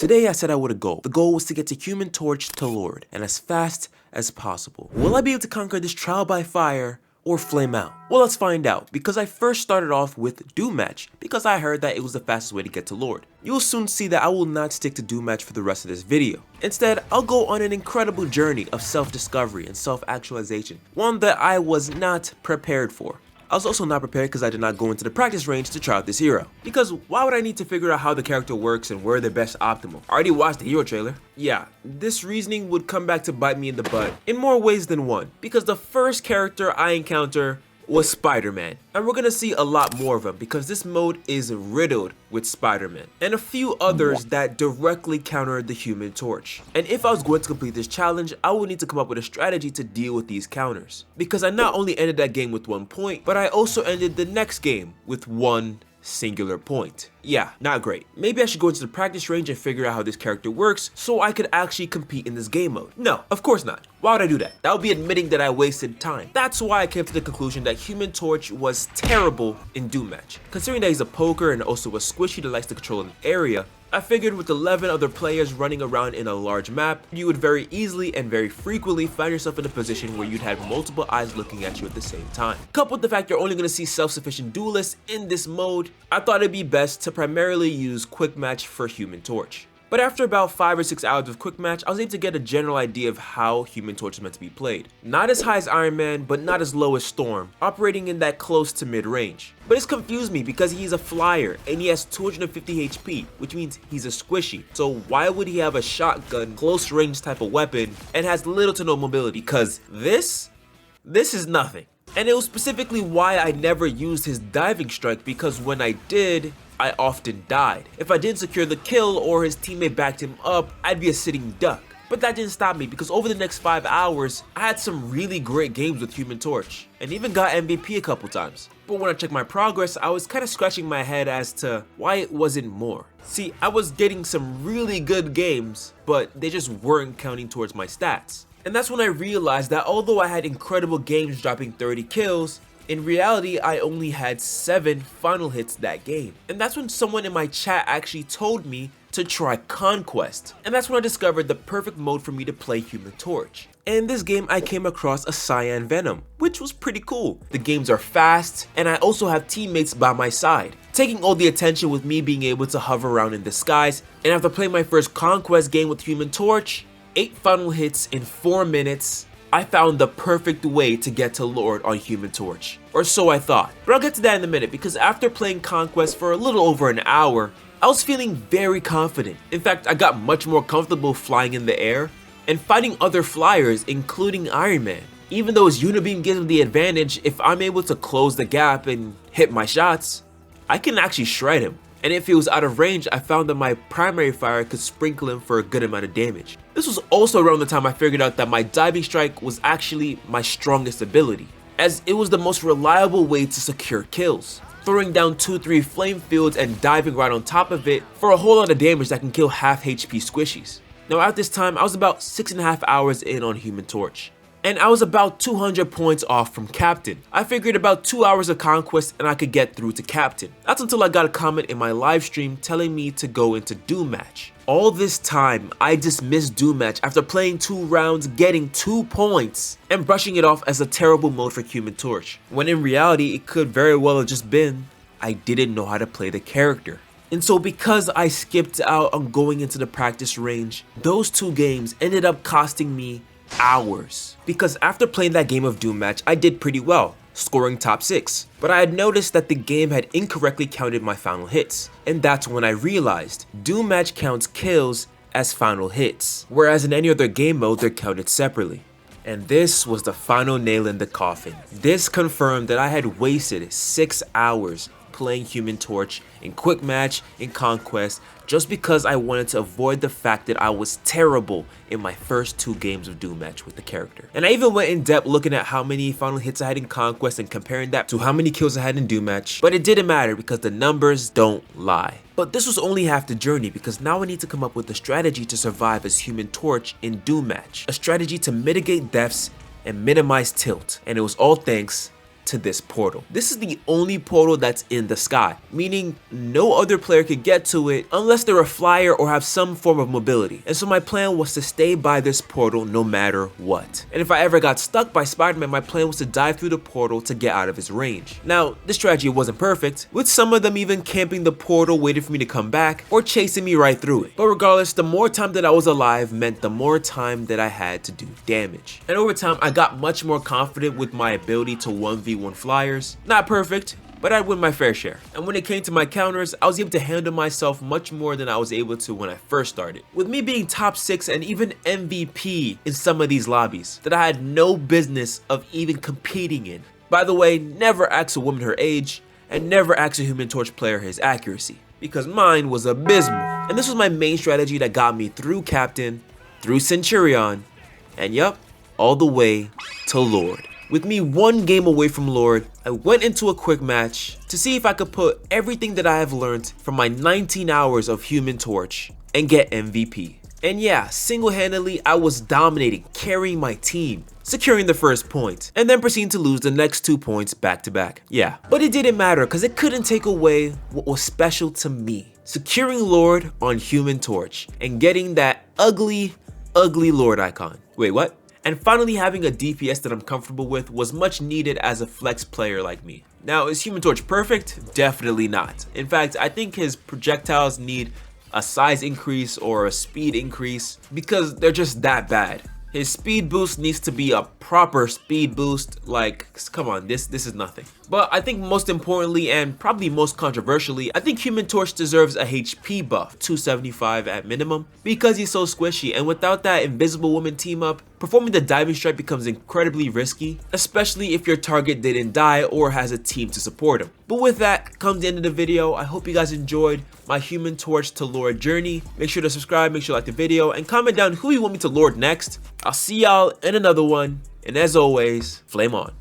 Today I set out with a goal. The goal was to get to Human Torch to Lord, and as fast as possible. Will I be able to conquer this trial by fire or flame out? Well, let's find out, because I first started off with Doom Match, because I heard that it was the fastest way to get to Lord. You'll soon see that I will not stick to Doom Match for the rest of this video. Instead, I'll go on an incredible journey of self-discovery and self-actualization, one that I was not prepared for. I was also not prepared because I did not go into the practice range to try out this hero. Because why would I need to figure out how the character works and where the best optimal? I already watched the hero trailer. Yeah, this reasoning would come back to bite me in the butt in more ways than one. Because the first character I encounter was Spider-Man. And we're gonna see a lot more of him because this mode is riddled with Spider-Man. And a few others that directly counter the Human Torch. And if I was going to complete this challenge, I would need to come up with a strategy to deal with these counters. Because I not only ended that game with 1 point, but I also ended the next game with 1 singular point. Yeah, not great. Maybe I should go into the practice range and figure out how this character works so I could actually compete in this game mode. No, of course not. Why would I do that? That would be admitting that I wasted time. That's why I came to the conclusion that Human Torch was terrible in Doom Match. Considering that he's a poker and also a squishy that likes to control an area, I figured with 11 other players running around in a large map, you would very easily and very frequently find yourself in a position where you'd have multiple eyes looking at you at the same time. Coupled with the fact you're only going to see self-sufficient duelists in this mode, I thought it'd be best to primarily use Quick Match for Human Torch. But after about 5 or 6 hours of Quick Match, I was able to get a general idea of how Human Torch is meant to be played. Not as high as Iron Man, but not as low as Storm, operating in that close to mid-range. But it's confused me because he's a flyer and he has 250 HP, which means he's a squishy. So why would he have a shotgun, close range type of weapon, and has little to no mobility? Because this is nothing. And it was specifically why I never used his diving strike, because when I did, I often died. If I didn't secure the kill or his teammate backed him up, I'd be a sitting duck. But that didn't stop me because over the next 5 hours, I had some really great games with Human Torch and even got MVP a couple times. But when I checked my progress, I was kind of scratching my head as to why it wasn't more. See, I was getting some really good games, but they just weren't counting towards my stats. And that's when I realized that although I had incredible games dropping 30 kills, in reality, I only had 7 final hits that game. And that's when someone in my chat actually told me to try Conquest. And that's when I discovered the perfect mode for me to play Human Torch. And in this game, I came across a Cyan Venom, which was pretty cool. The games are fast, and I also have teammates by my side, taking all the attention with me being able to hover around in the skies. And after playing my first Conquest game with Human Torch, 8 final hits in 4 minutes, I found the perfect way to get to Lord on Human Torch. Or so I thought. But I'll get to that in a minute, because after playing Conquest for a little over an hour, I was feeling very confident. In fact, I got much more comfortable flying in the air and fighting other flyers, including Iron Man. Even though his Unibeam gives him the advantage, if I'm able to close the gap and hit my shots, I can actually shred him. And if he was out of range, I found that my primary fire could sprinkle him for a good amount of damage. This was also around the time I figured out that my diving strike was actually my strongest ability, as it was the most reliable way to secure kills, throwing down 2-3 flame fields and diving right on top of it for a whole lot of damage that can kill half HP squishies. Now at this time, I was about 6.5 hours in on Human Torch, and I was about 200 points off from Captain. I figured about 2 hours of Conquest and I could get through to Captain. That's until I got a comment in my live stream telling me to go into Doom Match. All this time, I dismissed Doom Match after playing 2 rounds, getting 2 points, and brushing it off as a terrible mode for Human Torch, when in reality it could very well have just been I didn't know how to play the character. And so because I skipped out on going into the practice range, those 2 games ended up costing me hours. Because after playing that game of Doom Match, I did pretty well, scoring top 6. But I had noticed that the game had incorrectly counted my final hits. And that's when I realized Doom Match counts kills as final hits, whereas in any other game mode they're counted separately. And this was the final nail in the coffin. This confirmed that I had wasted 6 hours playing Human Torch in Quick Match, in Conquest, just because I wanted to avoid the fact that I was terrible in my first 2 games of Doom Match with the character. And I even went in depth looking at how many final hits I had in Conquest and comparing that to how many kills I had in Doom Match, but it didn't matter because the numbers don't lie. But this was only half the journey, because now I need to come up with a strategy to survive as Human Torch in Doom Match, a strategy to mitigate deaths and minimize tilt, and it was all thanks to this portal. This is the only portal that's in the sky, meaning no other player could get to it unless they're a flyer or have some form of mobility. And so my plan was to stay by this portal no matter what. And if I ever got stuck by Spider-Man, my plan was to dive through the portal to get out of his range. Now, this strategy wasn't perfect, with some of them even camping the portal waiting for me to come back or chasing me right through it. But regardless, the more time that I was alive meant the more time that I had to do damage. And over time, I got much more confident with my ability to 1v1 flyers. Not perfect, but I'd win my fair share. And when it came to my counters, I was able to handle myself much more than I was able to when I first started. With me being top 6 and even MVP in some of these lobbies that I had no business of even competing in. By the way, never ask a woman her age, and never ask a Human Torch player his accuracy, because mine was abysmal. And this was my main strategy that got me through Captain, through Centurion, and yup, all the way to Lord. With me one game away from Lord, I went into a quick match to see if I could put everything that I have learned from my 19 hours of Human Torch and get MVP. And yeah, single-handedly, I was dominating, carrying my team, securing the first point, and then proceeding to lose the next 2 points back to back. Yeah, but it didn't matter because it couldn't take away what was special to me. Securing Lord on Human Torch and getting that ugly Lord icon. Wait, what? And finally having a DPS that I'm comfortable with was much needed as a flex player like me. Now, is Human Torch perfect? Definitely not. In fact, I think his projectiles need a size increase or a speed increase because they're just that bad. His speed boost needs to be a proper speed boost. Like, come on, this is nothing. But I think most importantly and probably most controversially, I think Human Torch deserves a HP buff, 275 at minimum, because he's so squishy, and without that Invisible Woman team up, performing the diving strike becomes incredibly risky, especially if your target didn't die or has a team to support him. But with that comes the end of the video. I hope you guys enjoyed my Human Torch to Lord journey. Make sure to subscribe, make sure to like the video, and comment down who you want me to Lord next. I'll see y'all in another one, and as always, flame on.